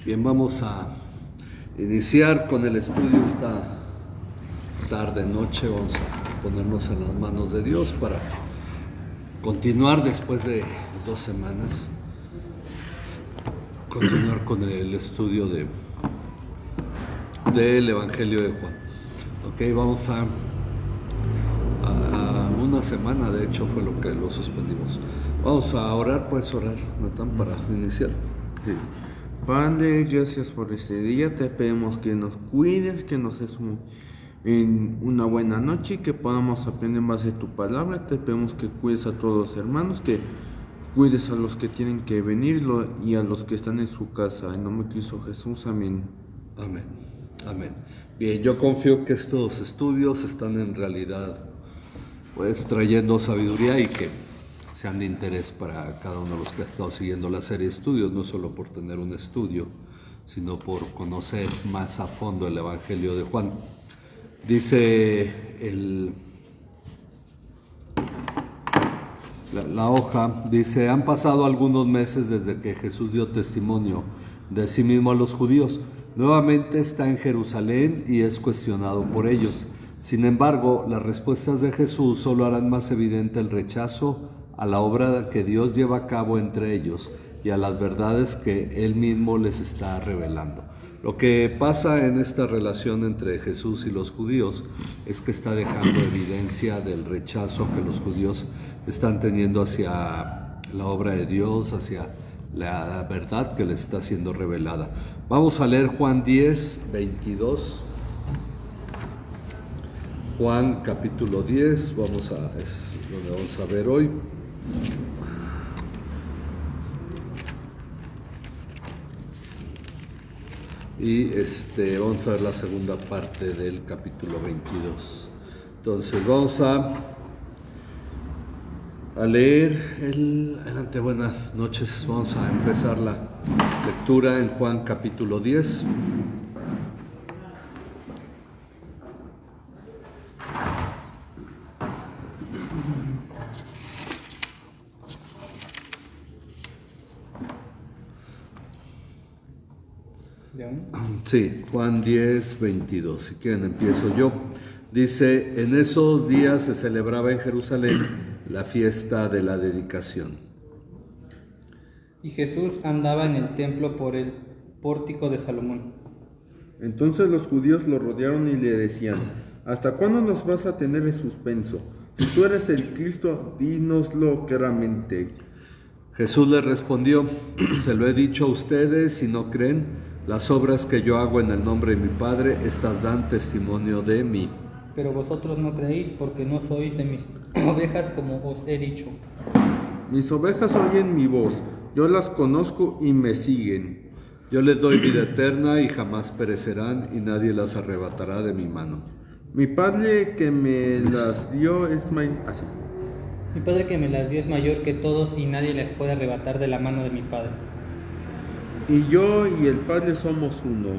Bien, vamos a iniciar con el estudio esta tarde, noche. Vamos a ponernos en las manos de Dios para continuar después de 2 semanas, continuar con el estudio del Evangelio de Juan. Ok, vamos a una semana, de hecho, fue lo que lo suspendimos. Vamos a orar, puedes orar, Natán, para iniciar. Sí. Padre, gracias por este día, te pedimos que nos cuides, que nos des en una buena noche y que podamos aprender más de tu palabra. Te pedimos que cuides a todos los hermanos, que cuides a los que tienen que venir y a los que están en su casa. En nombre de Cristo Jesús, amén. Amén, amén. Bien, yo confío que estos estudios están en realidad pues trayendo sabiduría y que sean de interés para cada uno de los que ha estado siguiendo la serie de estudios, no solo por tener un estudio, sino por conocer más a fondo el Evangelio de Juan. Dice la hoja, dice: han pasado algunos meses desde que Jesús dio testimonio de sí mismo a los judíos. Nuevamente está en Jerusalén y es cuestionado por ellos. Sin embargo, las respuestas de Jesús solo harán más evidente el rechazo a la obra que Dios lleva a cabo entre ellos y a las verdades que Él mismo les está revelando. Lo que pasa en esta relación entre Jesús y los judíos es que está dejando evidencia del rechazo que los judíos están teniendo hacia la obra de Dios, hacia la verdad que les está siendo revelada. Vamos a leer Juan 10, 22. Juan capítulo 10, es donde vamos a ver hoy. Y vamos a ver la segunda parte del capítulo 22. Entonces vamos a leer adelante. Buenas noches. Vamos a empezar la lectura en Juan capítulo 10. Sí, Juan 10, 22. Si quieren empiezo yo. Dice: en esos días se celebraba en Jerusalén la fiesta de la dedicación. Y Jesús andaba en el templo por el pórtico de Salomón. Entonces los judíos lo rodearon y le decían: ¿hasta cuándo nos vas a tener en suspenso? Si tú eres el Cristo, dínoslo claramente. Jesús les respondió: se lo he dicho a ustedes y no creen. Las obras que yo hago en el nombre de mi Padre, estas dan testimonio de mí. Pero vosotros no creéis porque no sois de mis ovejas, como os he dicho. Mis ovejas oyen mi voz, yo las conozco y me siguen. Yo les doy vida eterna y jamás perecerán y nadie las arrebatará de mi mano. Mi Padre que me las dio es mayor. Mi Padre que me las dio es mayor que todos y nadie las puede arrebatar de la mano de mi Padre. Y yo y el Padre somos uno.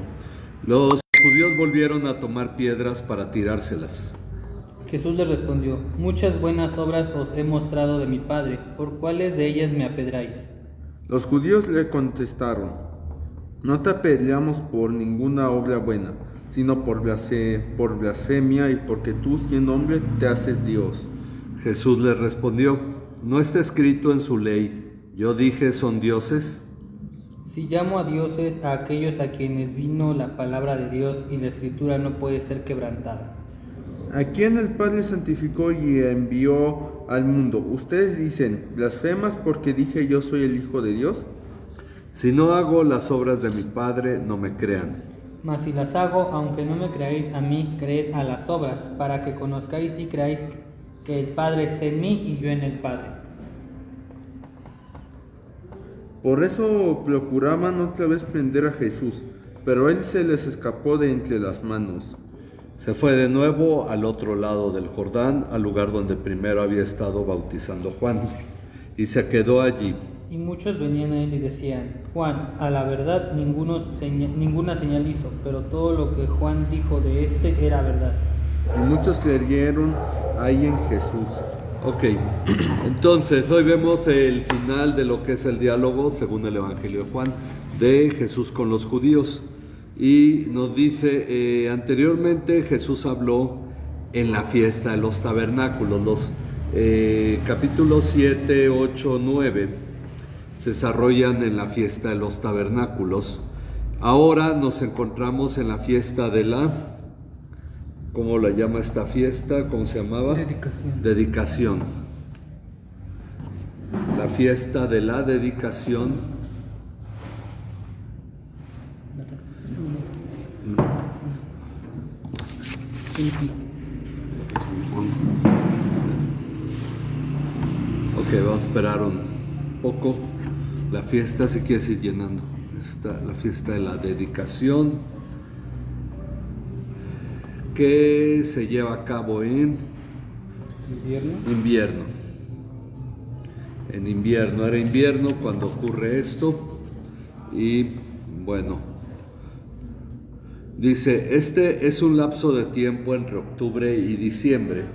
Los judíos volvieron a tomar piedras para tirárselas. Jesús les respondió: muchas buenas obras os he mostrado de mi Padre, ¿por cuáles de ellas me apedráis? Los judíos le contestaron: no te apedreamos por ninguna obra buena, sino por blasfemia y porque tú, siendo hombre, te haces Dios. Jesús les respondió: ¿no está escrito en su ley, yo dije son dioses? Si llamo a dioses a aquellos a quienes vino la palabra de Dios y la Escritura no puede ser quebrantada. ¿A quién el Padre santificó y envió al mundo? Ustedes dicen: ¿blasfemas porque dije yo soy el Hijo de Dios? Si no hago las obras de mi Padre, no me crean. Mas si las hago, aunque no me creáis a mí, creed a las obras, para que conozcáis y creáis que el Padre está en mí y yo en el Padre. Por eso procuraban otra vez prender a Jesús, pero él se les escapó de entre las manos. Se fue de nuevo al otro lado del Jordán, al lugar donde primero había estado bautizando Juan, y se quedó allí. Y muchos venían a él y decían: Juan, a la verdad ninguna señal hizo, pero todo lo que Juan dijo de éste era verdad. Y muchos creyeron ahí en Jesús. Ok, entonces hoy vemos el final de lo que es el diálogo, según el Evangelio de Juan, de Jesús con los judíos. Y nos dice, anteriormente Jesús habló en la fiesta de los tabernáculos. Los capítulos 7, 8, 9 se desarrollan en la fiesta de los tabernáculos. Ahora nos encontramos en la fiesta de la... ¿Cómo la llama esta fiesta? ¿Cómo se llamaba? Dedicación. Dedicación. La fiesta de la dedicación. Ok, vamos a esperar un poco. La fiesta, si quieres ir llenando. La fiesta de la dedicación, que se lleva a cabo en invierno. En invierno, era invierno cuando ocurre esto. Y bueno, dice, este es un lapso de tiempo entre octubre y diciembre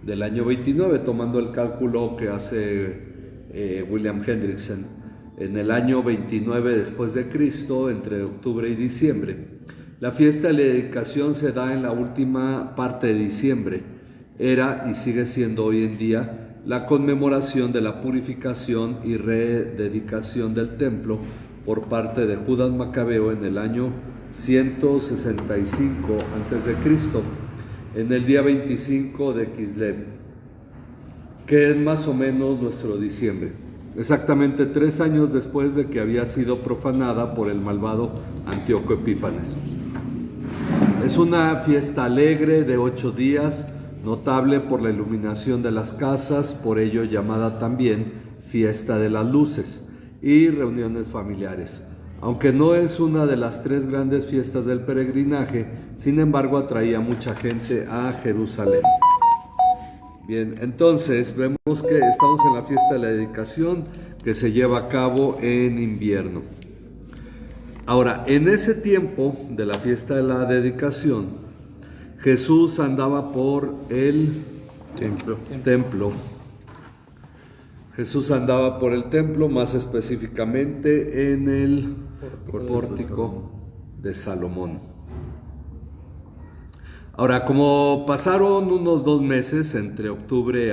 del año 29, tomando el cálculo que hace William Hendrickson. En el año 29 después de Cristo, entre octubre y diciembre. La fiesta de la dedicación se da en la última parte de diciembre. Era y sigue siendo hoy en día la conmemoración de la purificación y rededicación del templo por parte de Judas Macabeo en el año 165 a.C., en el día 25 de Kislev, que es más o menos nuestro diciembre, exactamente 3 años después de que había sido profanada por el malvado Antíoco Epífanes. Es una fiesta alegre de 8 días, notable por la iluminación de las casas, por ello llamada también fiesta de las luces, y reuniones familiares. Aunque no es una de las 3 grandes fiestas del peregrinaje, sin embargo atraía mucha gente a Jerusalén. Bien, entonces vemos que estamos en la fiesta de la dedicación, que se lleva a cabo en invierno. Ahora, en ese tiempo de la fiesta de la dedicación, Jesús andaba por el templo. Jesús andaba por el templo, más específicamente en el pórtico de Salomón. Ahora, como pasaron unos 2 meses entre octubre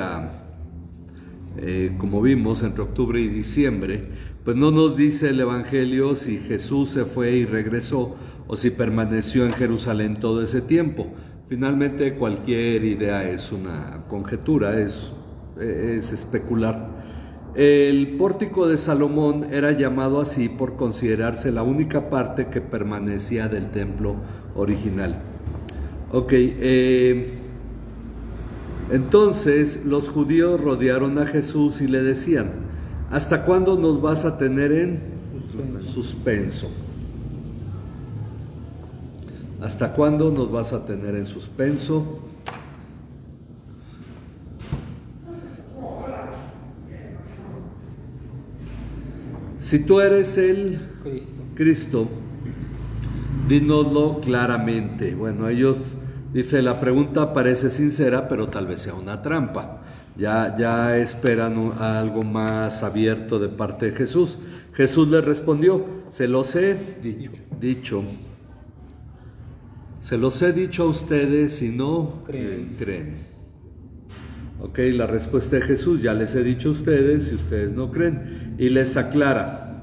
como vimos, entre octubre y diciembre, pues no nos dice el Evangelio si Jesús se fue y regresó o si permaneció en Jerusalén todo ese tiempo. Finalmente cualquier idea es una conjetura, es especular. El pórtico de Salomón era llamado así por considerarse la única parte que permanecía del templo original. Ok, entonces los judíos rodearon a Jesús y le decían, ¿hasta cuándo nos vas a tener en suspenso? ¿Hasta cuándo nos vas a tener en suspenso? Si tú eres el Cristo, dínoslo claramente. Bueno, ellos, dice, la pregunta parece sincera, pero tal vez sea una trampa. Ya esperan algo más abierto de parte de Jesús. Jesús les respondió, se los he dicho. Se los he dicho a ustedes y no creen. Ok, la respuesta de Jesús, ya les he dicho a ustedes y ustedes no creen. Y les aclara,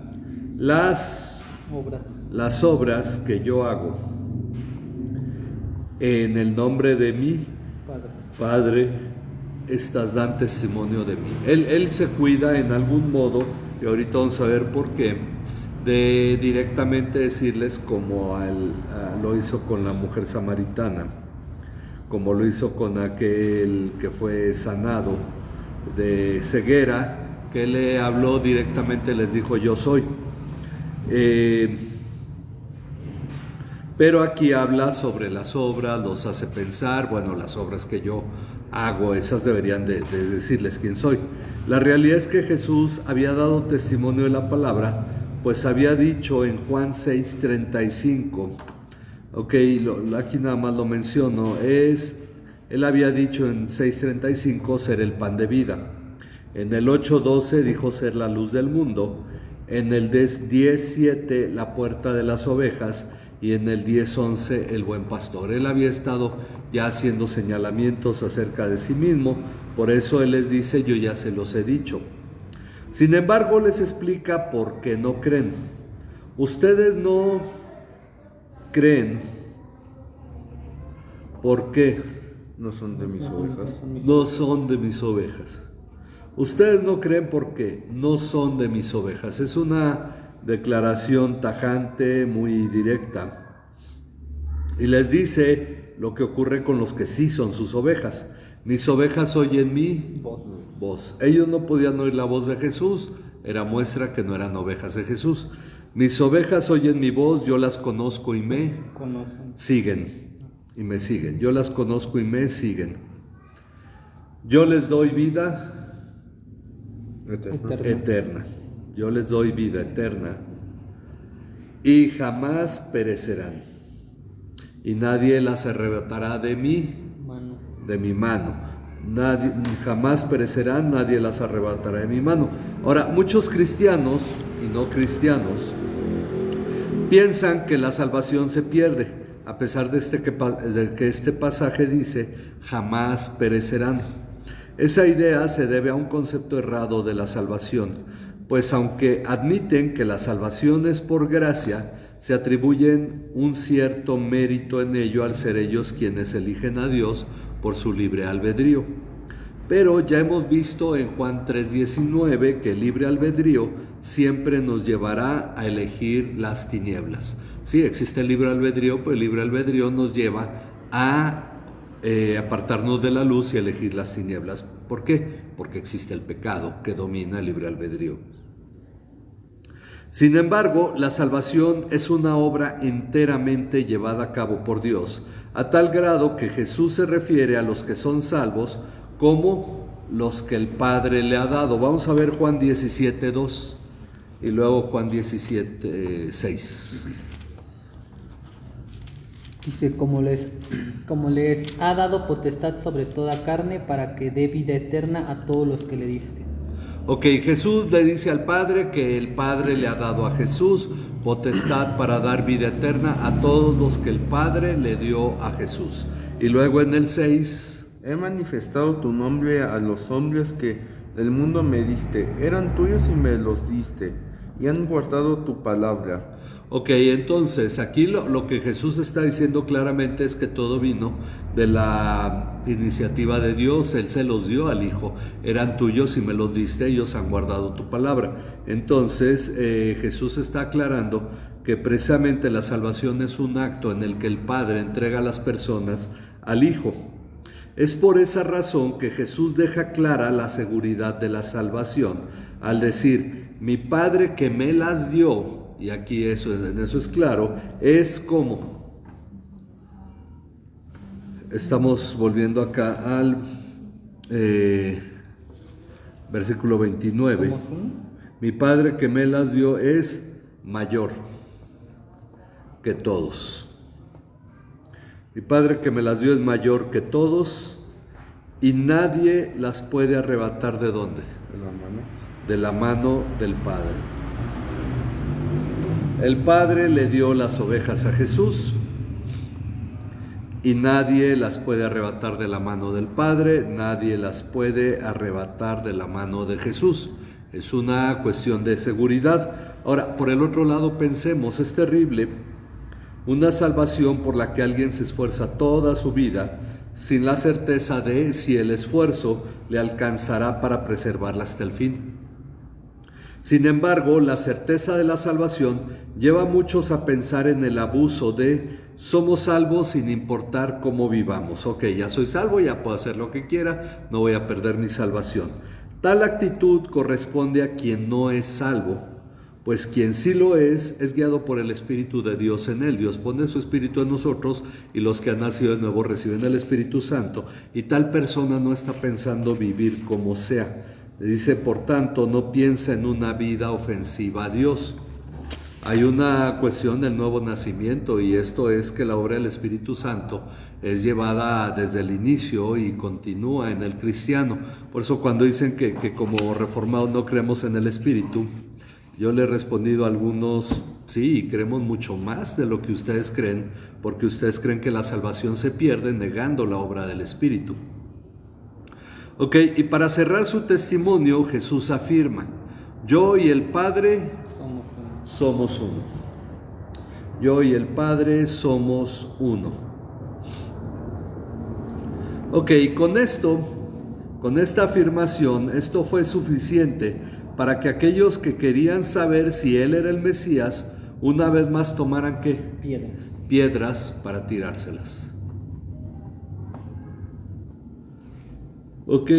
las obras que yo hago en el nombre de mi Padre, estas dan testimonio de mí. Él se cuida en algún modo, y ahorita vamos a ver por qué, de directamente decirles como lo hizo con la mujer samaritana, como lo hizo con aquel que fue sanado de ceguera, que le habló directamente, les dijo yo soy. Pero aquí habla sobre las obras, los hace pensar, bueno, las obras que yo hago, esas deberían de decirles quién soy. La realidad es que Jesús había dado testimonio de la palabra, pues había dicho en Juan 6:35, ok, aquí nada más lo menciono, es Él había dicho en 6:35 ser el pan de vida. En el 8:12 dijo ser la luz del mundo. En el 10:7 la puerta de las ovejas. Y en el 10:11 el buen pastor. Él había estado ya haciendo señalamientos acerca de sí mismo. Por eso Él les dice, yo ya se los he dicho. Sin embargo, les explica por qué no creen. Ustedes no creen. ¿Por qué? No son de mis ovejas. No son de mis ovejas. Ustedes no creen porque no son de mis ovejas. Es una declaración tajante, muy directa. Y les dice lo que ocurre con los que sí son sus ovejas. Mis ovejas oyen mi voz. Ellos no podían oír la voz de Jesús. Era muestra que no eran ovejas de Jesús. Mis ovejas oyen mi voz, yo las conozco y me siguen. Y me siguen. Yo las conozco y me siguen. Yo les doy vida eterna. Yo les doy vida eterna. Y jamás perecerán. Y nadie las arrebatará de mi mano. Nadie, jamás perecerán, nadie las arrebatará de mi mano. Ahora, muchos cristianos y no cristianos piensan que la salvación se pierde. A pesar de que este pasaje dice, jamás perecerán. Esa idea se debe a un concepto errado de la salvación, pues aunque admiten que la salvación es por gracia, se atribuyen un cierto mérito en ello al ser ellos quienes eligen a Dios por su libre albedrío. Pero ya hemos visto en Juan 3:19 que el libre albedrío siempre nos llevará a elegir las tinieblas. Sí, existe el libre albedrío, pero el libre albedrío nos lleva a apartarnos de la luz y elegir las tinieblas. ¿Por qué? Porque existe el pecado que domina el libre albedrío. Sin embargo, la salvación es una obra enteramente llevada a cabo por Dios, a tal grado que Jesús se refiere a los que son salvos como los que el Padre le ha dado. Vamos a ver Juan 17:2 y luego Juan 17:6. Dice, como les ha dado potestad sobre toda carne para que dé vida eterna a todos los que le diste. Ok, Jesús le dice al Padre que el Padre le ha dado a Jesús potestad para dar vida eterna a todos los que el Padre le dio a Jesús. Y luego en el 6... He manifestado tu nombre a los hombres que del mundo me diste. Eran tuyos y me los diste, y han guardado tu palabra. Ok, entonces aquí lo que Jesús está diciendo claramente es que todo vino de la iniciativa de Dios. Él se los dio al Hijo, eran tuyos y me los diste, ellos han guardado tu palabra. Entonces Jesús está aclarando que precisamente la salvación es un acto en el que el Padre entrega a las personas al Hijo. Es por esa razón que Jesús deja clara la seguridad de la salvación al decir, mi Padre que me las dio. Y aquí en eso es claro, es como, estamos volviendo acá al versículo 29, mi Padre que me las dio es mayor que todos, mi Padre que me las dio es mayor que todos y nadie las puede arrebatar ¿de dónde? De la mano del Padre. El Padre le dio las ovejas a Jesús y nadie las puede arrebatar de la mano del Padre, nadie las puede arrebatar de la mano de Jesús. Es una cuestión de seguridad. Ahora, por el otro lado, pensemos, es terrible una salvación por la que alguien se esfuerza toda su vida sin la certeza de si el esfuerzo le alcanzará para preservarla hasta el fin. Sin embargo, la certeza de la salvación lleva a muchos a pensar en el abuso de somos salvos sin importar cómo vivamos. Ok, ya soy salvo, ya puedo hacer lo que quiera, no voy a perder mi salvación. Tal actitud corresponde a quien no es salvo, pues quien sí lo es guiado por el Espíritu de Dios en él. Dios pone su Espíritu en nosotros y los que han nacido de nuevo reciben el Espíritu Santo. Y tal persona no está pensando vivir como sea. Le dice, por tanto, no piensa en una vida ofensiva a Dios. Hay una cuestión del nuevo nacimiento, y esto es que la obra del Espíritu Santo es llevada desde el inicio y continúa en el cristiano. Por eso cuando dicen que como reformados no creemos en el Espíritu, yo le he respondido a algunos: sí, creemos mucho más de lo que ustedes creen, porque ustedes creen que la salvación se pierde negando la obra del Espíritu. Ok, y para cerrar su testimonio, Jesús afirma: yo y el Padre somos uno. Yo y el Padre somos uno. Ok, con esta afirmación, esto fue suficiente para que aquellos que querían saber si Él era el Mesías, una vez más tomaran ¿qué? Piedras para tirárselas. Ok,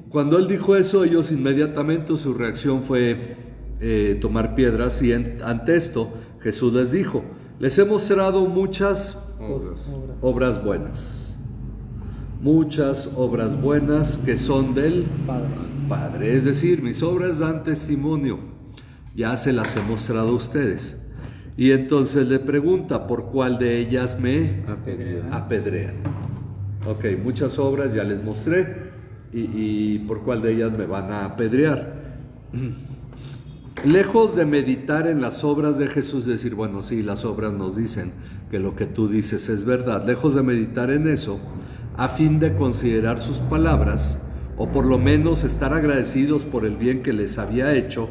cuando Él dijo eso, ellos inmediatamente su reacción fue tomar piedras, y ante esto Jesús les dijo: les he mostrado muchas obras buenas, muchas obras buenas que son del Padre. Es decir, mis obras dan testimonio, ya se las he mostrado a ustedes. Y entonces le pregunta: ¿por cuál de ellas me apedrean? Ok, muchas obras ya les mostré, y ¿por cuál de ellas me van a apedrear? Lejos de meditar en las obras de Jesús, decir, bueno, sí, las obras nos dicen que lo que tú dices es verdad. Lejos de meditar en eso, a fin de considerar sus palabras, o por lo menos estar agradecidos por el bien que les había hecho,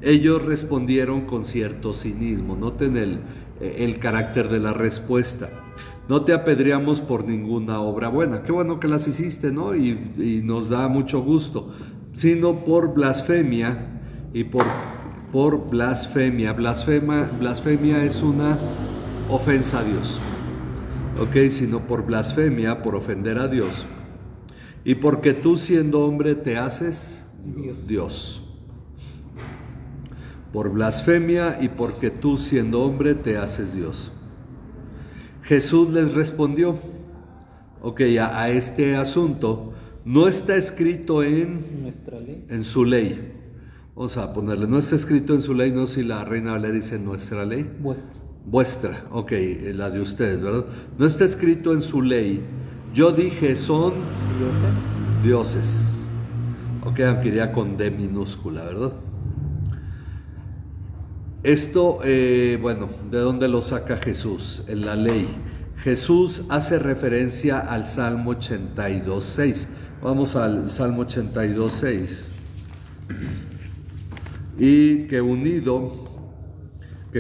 ellos respondieron con cierto cinismo. Noten el carácter de la respuesta: no te apedreamos por ninguna obra buena. Qué bueno que las hiciste, ¿no? Y nos da mucho gusto. Sino por blasfemia y por blasfemia. Blasfemia es una ofensa a Dios. Ok, sino por blasfemia, por ofender a Dios. Y porque tú, siendo hombre, te haces Dios. Por blasfemia y porque tú, siendo hombre, te haces Dios. Jesús les respondió: ok, a este asunto no está escrito en su ley. Vamos a ponerle: no está escrito en su ley. No sé si la Reina Valera dice nuestra ley. Vuestra, ok, la de ustedes, ¿verdad? No está escrito en su ley. Yo dije, son dioses. Ok, aunque iría con D minúscula, ¿verdad? Esto, bueno, ¿de dónde lo saca Jesús? En la ley. Jesús hace referencia al Salmo 82:6. Vamos al Salmo 82:6. Y que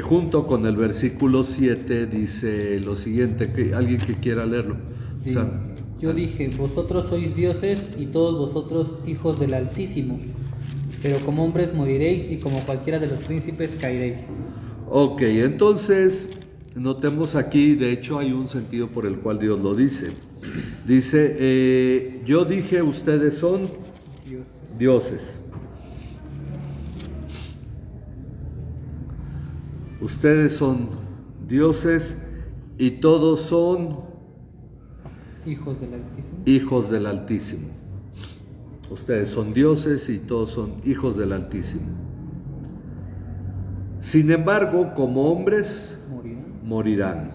junto con el versículo 7 dice lo siguiente, que alguien que quiera leerlo. Sí. O sea, yo dije, vosotros sois dioses y todos vosotros hijos del Altísimo, pero como hombres moriréis y como cualquiera de los príncipes caeréis. Ok, entonces notemos aquí, de hecho hay un sentido por el cual Dios lo dice. Dice, yo dije, ustedes son dioses. Ustedes son dioses y todos son hijos del Altísimo. Ustedes son dioses y todos son hijos del Altísimo. Sin embargo, como hombres morirán.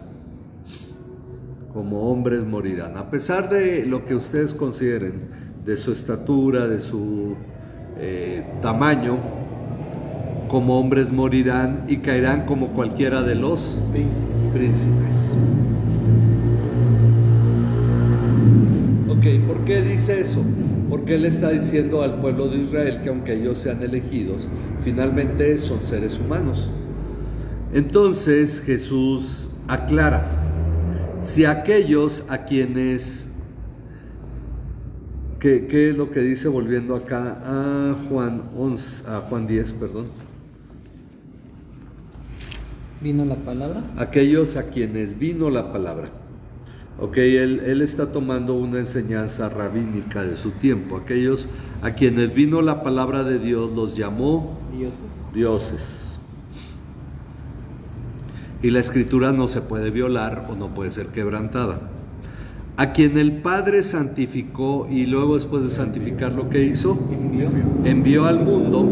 Como hombres morirán. A pesar de lo que ustedes consideren, de su estatura, de su tamaño, como hombres morirán y caerán como cualquiera de los príncipes. Ok, ¿por qué dice eso? Porque Él está diciendo al pueblo de Israel que aunque ellos sean elegidos, finalmente son seres humanos. Entonces Jesús aclara: si aquellos a quienes... ¿Qué es lo que dice volviendo acá a Juan 10, perdón? ¿Vino la palabra? Aquellos a quienes vino la palabra. Ok, él está tomando una enseñanza rabínica de su tiempo. Aquellos a quienes vino la palabra de Dios los llamó dioses. Y la escritura no se puede violar o no puede ser quebrantada. A quien el Padre santificó y luego después de santificar, ¿lo que hizo? Envió al mundo.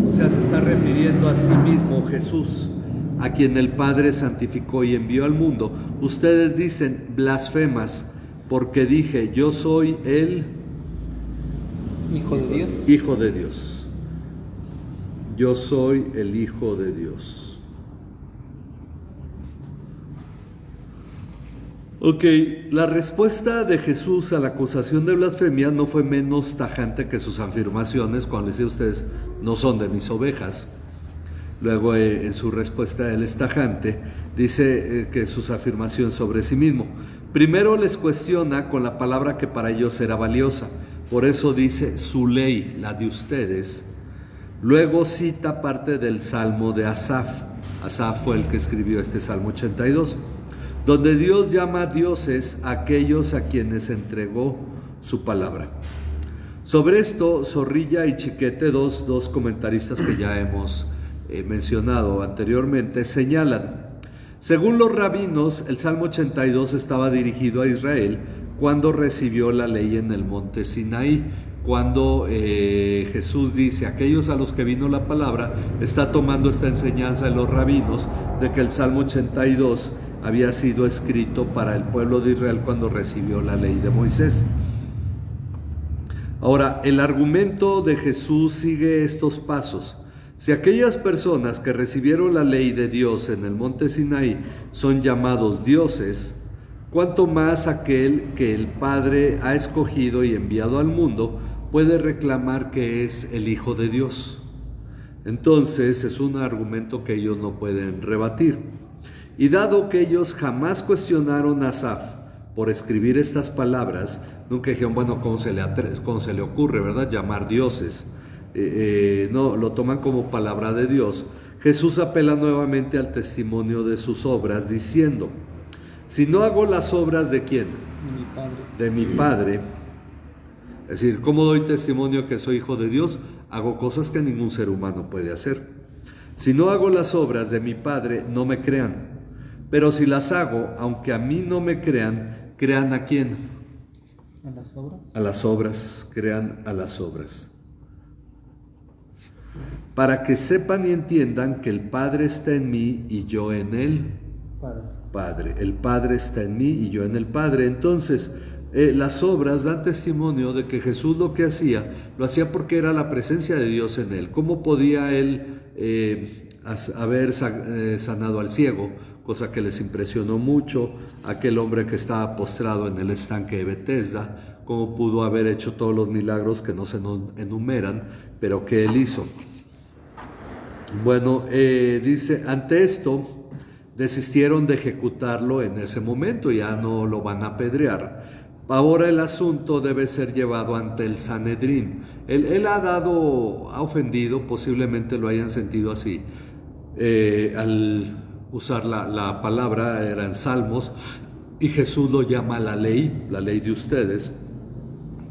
O sea, se está refiriendo a sí mismo Jesús, a quien el Padre santificó y envió al mundo, ustedes dicen blasfemas, porque dije, yo soy el Hijo de Dios. Hijo de Dios. Yo soy el Hijo de Dios. Ok, la respuesta de Jesús a la acusación de blasfemia no fue menos tajante que sus afirmaciones cuando le decía ustedes no son de mis ovejas. Luego en su respuesta él es tajante, dice que sus afirmaciones sobre sí mismo. Primero les cuestiona con la palabra que para ellos era valiosa, por eso dice su ley, la de ustedes. Luego cita parte del Salmo de Asaf. Asaf fue el que escribió este Salmo 82, donde Dios llama dioses a aquellos a quienes entregó su palabra. Sobre esto, Zorrilla y Chiquete, dos comentaristas que ya hemos mencionado anteriormente, señalan: según los rabinos, el Salmo 82 estaba dirigido a Israel cuando recibió la ley en el monte Sinaí. Cuando Jesús dice aquellos a los que vino la palabra, está tomando esta enseñanza de los rabinos de que el Salmo 82 había sido escrito para el pueblo de Israel cuando recibió la ley de Moisés. Ahora, el argumento de Jesús sigue estos pasos. Si aquellas personas que recibieron la ley de Dios en el monte Sinaí son llamados dioses, ¿cuánto más aquel que el Padre ha escogido y enviado al mundo puede reclamar que es el Hijo de Dios? Entonces es un argumento que ellos no pueden rebatir. Y dado que ellos jamás cuestionaron a Asaf por escribir estas palabras, nunca dijeron, bueno, ¿cómo se le ocurre, verdad, llamar dioses? No, lo toman como palabra de Dios. Jesús apela nuevamente al testimonio de sus obras, diciendo: si no hago las obras de ¿quién? De mi Padre. Es decir, ¿cómo doy testimonio que soy hijo de Dios? Hago cosas que ningún ser humano puede hacer. Si no hago las obras de mi Padre, no me crean. Pero si las hago, aunque a mí no me crean, ¿crean a quién? ¿A las obras? A las obras, crean a las obras. Para que sepan y entiendan que el Padre está en mí y yo en él. Padre. El Padre está en mí y yo en el Padre. Entonces, las obras dan testimonio de que Jesús lo que hacía, lo hacía porque era la presencia de Dios en él. ¿Cómo podía él haber sanado al ciego? Cosa que les impresionó mucho. Aquel hombre que estaba postrado en el estanque de Betesda, cómo pudo haber hecho todos los milagros que no se nos enumeran, pero que él hizo. Bueno, dice, ante esto desistieron de ejecutarlo en ese momento, ya no lo van a apedrear. Ahora el asunto debe ser llevado ante el Sanedrín. Él ha ofendido, posiblemente lo hayan sentido así, al usar la palabra, eran salmos, y Jesús lo llama la ley de ustedes.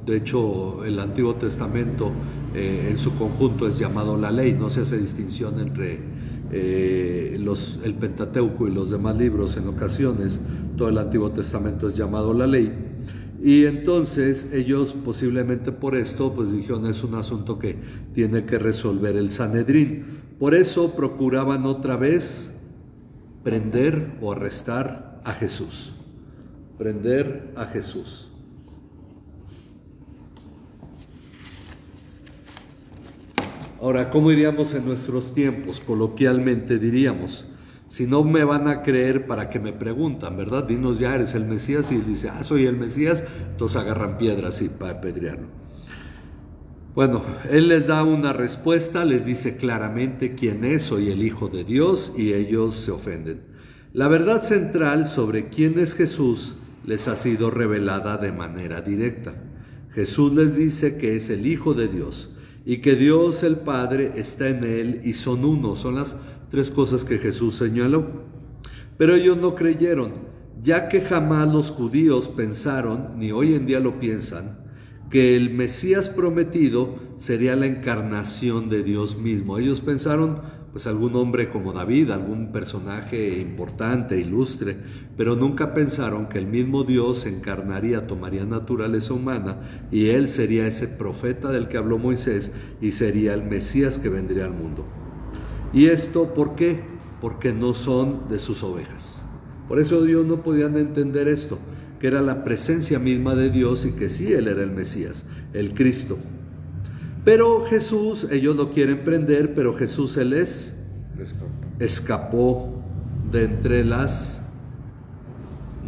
De hecho, el Antiguo Testamento en su conjunto es llamado la ley, no se hace distinción entre el Pentateuco y los demás libros. En ocasiones todo el Antiguo Testamento es llamado la ley, y entonces ellos posiblemente por esto pues dijeron, es un asunto que tiene que resolver el Sanedrín. Por eso procuraban otra vez prender o arrestar a Jesús. Prender a Jesús. Ahora, ¿cómo diríamos en nuestros tiempos? Coloquialmente diríamos, si no me van a creer, ¿para qué me preguntan, verdad? Dinos ya, ¿eres el Mesías? Y él dice, soy el Mesías, entonces agarran piedras y para apedrearlo. Bueno, él les da una respuesta, les dice claramente quién es, soy el Hijo de Dios, y ellos se ofenden. La verdad central sobre quién es Jesús les ha sido revelada de manera directa. Jesús les dice que es el Hijo de Dios, y que Dios el Padre está en él y son uno. Son las tres cosas que Jesús señaló. Pero ellos no creyeron, ya que jamás los judíos pensaron, ni hoy en día lo piensan, que el Mesías prometido sería la encarnación de Dios mismo. Ellos pensaron, pues algún hombre como David, algún personaje importante, ilustre, pero nunca pensaron que el mismo Dios se encarnaría, tomaría naturaleza humana, y él sería ese profeta del que habló Moisés y sería el Mesías que vendría al mundo. ¿Y esto por qué? Porque no son de sus ovejas. Por eso ellos no podían entender esto, que era la presencia misma de Dios y que sí, Él era el Mesías, el Cristo. Pero Jesús, ellos lo quieren prender, pero Jesús se les escapó de entre las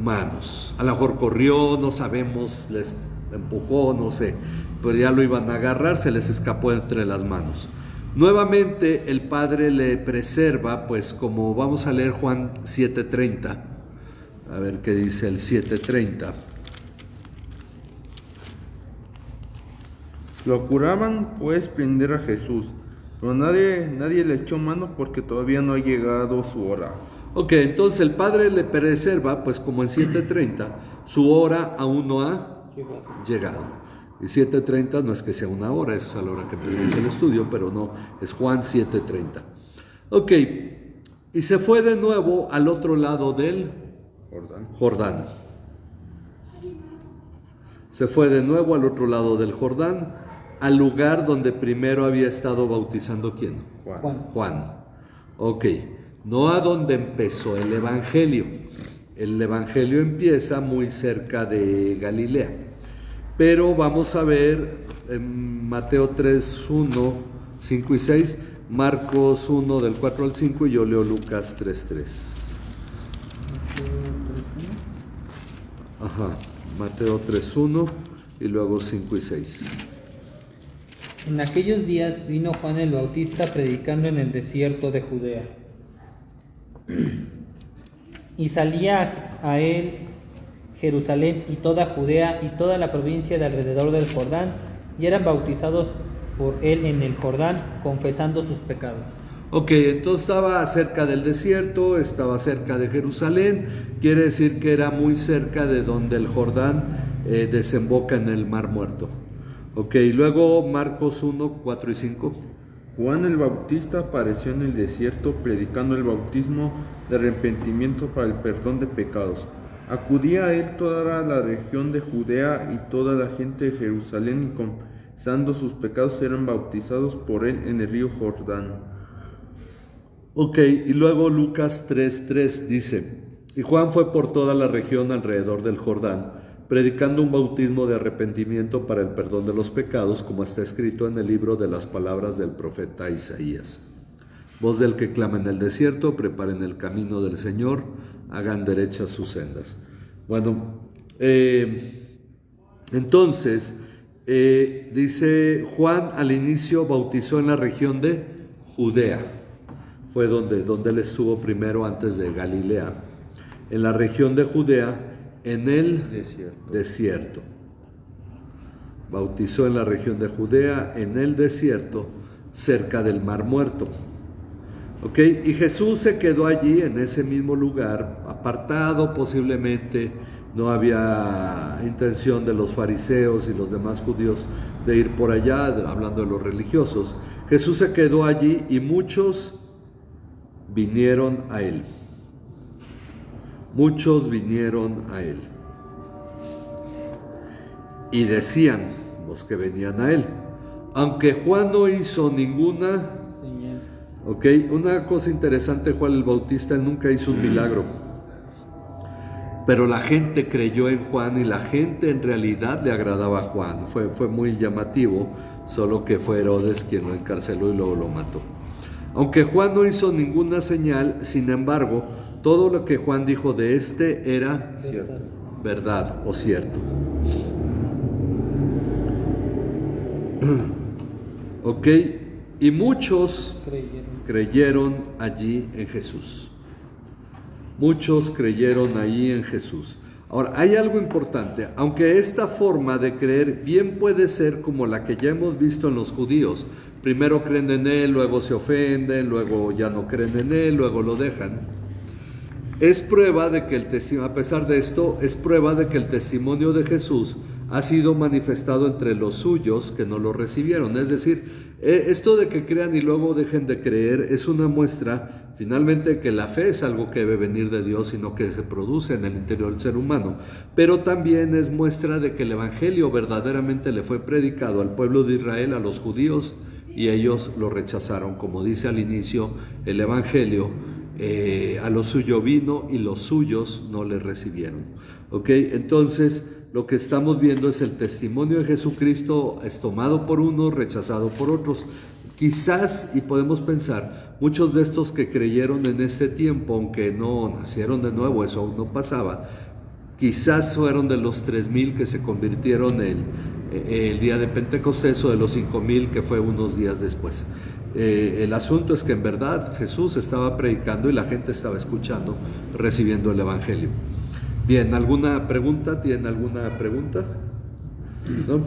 manos. A lo mejor corrió, no sabemos, les empujó, no sé, pero ya lo iban a agarrar, se les escapó entre las manos. Nuevamente el Padre le preserva, pues como vamos a leer Juan 7:30, a ver qué dice el 7:30. Procuraban pues prender a Jesús, pero nadie le echó mano porque todavía no ha llegado su hora. Ok, entonces el Padre le preserva, pues como en 7:30, su hora aún no ha llegado. Y 7:30 no es que sea una hora, es a la hora que empezamos el estudio, pero no, es Juan 7:30. Ok, y se fue de nuevo al otro lado del Jordán. Se fue de nuevo al otro lado del Jordán, al lugar donde primero había estado bautizando ¿quién? Juan. Ok, no a donde empezó el Evangelio. El Evangelio empieza muy cerca de Galilea. Pero vamos a ver en Mateo 3, 1, 5 y 6, Marcos 1 del 4 al 5 y yo leo Lucas 3, 3. Ajá, Mateo 3, 1 y luego 5 y 6. En aquellos días vino Juan el Bautista predicando en el desierto de Judea. Y salía a él Jerusalén y toda Judea y toda la provincia de alrededor del Jordán, y eran bautizados por él en el Jordán, confesando sus pecados. Ok, entonces estaba cerca del desierto, estaba cerca de Jerusalén, quiere decir que era muy cerca de donde el Jordán desemboca en el Mar Muerto. Ok, luego Marcos 1, 4 y 5. Juan el Bautista apareció en el desierto predicando el bautismo de arrepentimiento para el perdón de pecados. Acudía a él toda la región de Judea y toda la gente de Jerusalén, y confesando sus pecados eran bautizados por él en el río Jordán. Ok, y luego Lucas 3:3 dice, y Juan fue por toda la región alrededor del Jordán, predicando un bautismo de arrepentimiento para el perdón de los pecados, como está escrito en el libro de las palabras del profeta Isaías. Voz del que clama en el desierto, preparen el camino del Señor, hagan derechas sus sendas. Bueno, entonces, dice Juan al inicio bautizó en la región de Judea. Fue donde él estuvo primero antes de Galilea. En la región de Judea, en el desierto. Bautizó en la región de Judea, en el desierto, cerca del Mar Muerto. Ok, y Jesús se quedó allí en ese mismo lugar, apartado posiblemente, no había intención de los fariseos y los demás judíos de ir por allá, hablando de los religiosos. Jesús se quedó allí y muchos vinieron a él. Muchos vinieron a él. Y decían los que venían a él, aunque Juan no hizo ninguna... Ok, una cosa interesante, Juan el Bautista nunca hizo un milagro, pero la gente creyó en Juan y la gente en realidad le agradaba a Juan. Fue muy llamativo, solo que fue Herodes quien lo encarceló y luego lo mató. Aunque Juan no hizo ninguna señal, sin embargo, todo lo que Juan dijo de este era verdad o cierto. Ok, y muchos creyeron allí en Jesús. Muchos creyeron allí en Jesús. Ahora, hay algo importante. Aunque esta forma de creer bien puede ser como la que ya hemos visto en los judíos. Primero creen en él, luego se ofenden, luego ya no creen en él, luego lo dejan. Es prueba de que a pesar de esto, es prueba de que el testimonio de Jesús ha sido manifestado entre los suyos que no lo recibieron. Es decir, esto de que crean y luego dejen de creer es una muestra, finalmente, que la fe es algo que debe venir de Dios y no que se produce en el interior del ser humano. Pero también es muestra de que el Evangelio verdaderamente le fue predicado al pueblo de Israel, a los judíos y ellos lo rechazaron. Como dice al inicio el Evangelio, a lo suyo vino y los suyos no le recibieron. ¿Ok? Entonces, lo que estamos viendo es el testimonio de Jesucristo es tomado por unos, rechazado por otros. Quizás, y podemos pensar, muchos de estos que creyeron en este tiempo, aunque no nacieron de nuevo, eso aún no pasaba, quizás fueron de los 3,000 que se convirtieron el día de Pentecostés, o de los 5,000 que fue unos días después. El asunto es que en verdad Jesús estaba predicando y la gente estaba escuchando, recibiendo el Evangelio. Bien, ¿alguna pregunta? ¿Tienen alguna pregunta? ¿No?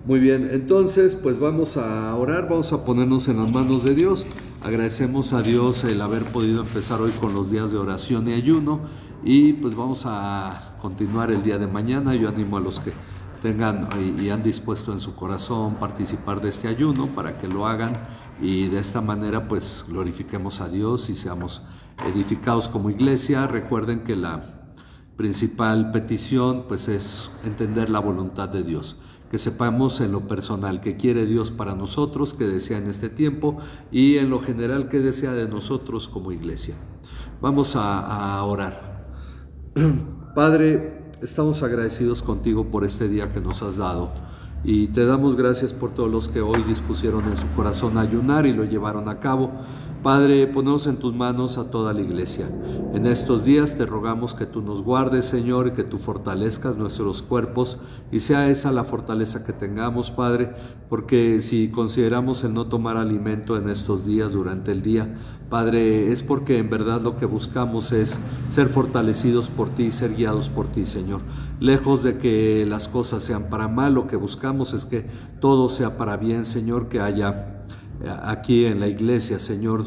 Muy bien, entonces pues vamos a orar, vamos a ponernos en las manos de Dios. Agradecemos a Dios el haber podido empezar hoy con los días de oración y ayuno, y pues vamos a continuar el día de mañana. Yo animo a los que tengan y han dispuesto en su corazón participar de este ayuno para que lo hagan, y de esta manera pues glorifiquemos a Dios y seamos edificados como iglesia. Recuerden que la principal petición pues es entender la voluntad de Dios, que sepamos en lo personal qué quiere Dios para nosotros, qué desea en este tiempo, y en lo general qué desea de nosotros como iglesia. Vamos a orar. Padre, estamos agradecidos contigo por este día que nos has dado, y te damos gracias por todos los que hoy dispusieron en su corazón ayunar y lo llevaron a cabo. Padre, ponemos en tus manos a toda la iglesia. En estos días te rogamos que tú nos guardes, Señor, y que tú fortalezcas nuestros cuerpos, y sea esa la fortaleza que tengamos, Padre, porque si consideramos el no tomar alimento en estos días durante el día, Padre, es porque en verdad lo que buscamos es ser fortalecidos por ti, ser guiados por ti, Señor. Lejos de que las cosas sean para mal, lo que buscamos es que todo sea para bien, Señor, que haya aquí en la iglesia, Señor,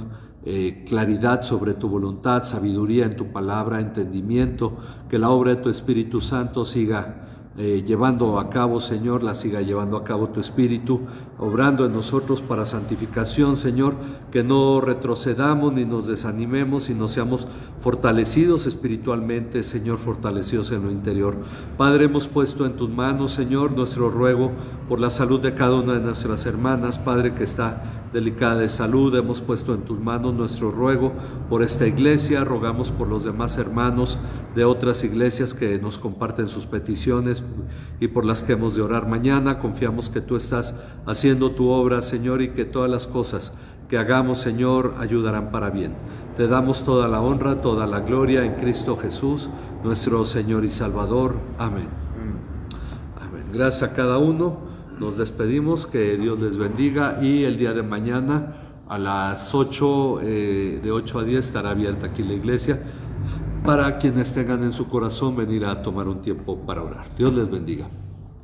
claridad sobre tu voluntad, sabiduría en tu palabra, entendimiento, que la obra de tu Espíritu Santo siga llevando a cabo, Señor, la siga llevando a cabo tu Espíritu, obrando en nosotros para santificación, Señor, que no retrocedamos ni nos desanimemos, sino seamos fortalecidos espiritualmente, Señor, fortalecidos en lo interior. Padre, hemos puesto en tus manos, Señor, nuestro ruego por la salud de cada una de nuestras hermanas, Padre, que está delicada de salud. Hemos puesto en tus manos nuestro ruego por esta iglesia. Rogamos por los demás hermanos de otras iglesias que nos comparten sus peticiones y por las que hemos de orar mañana. Confiamos que tú estás haciendo tu obra, Señor, y que todas las cosas que hagamos, Señor, ayudarán para bien. Te damos toda la honra, toda la gloria en Cristo Jesús, nuestro Señor y Salvador. Amén. Amén. Gracias a cada uno. Nos despedimos, que Dios les bendiga, y el día de mañana a las 8, de 8 a 10 estará abierta aquí la iglesia para quienes tengan en su corazón venir a tomar un tiempo para orar. Dios les bendiga.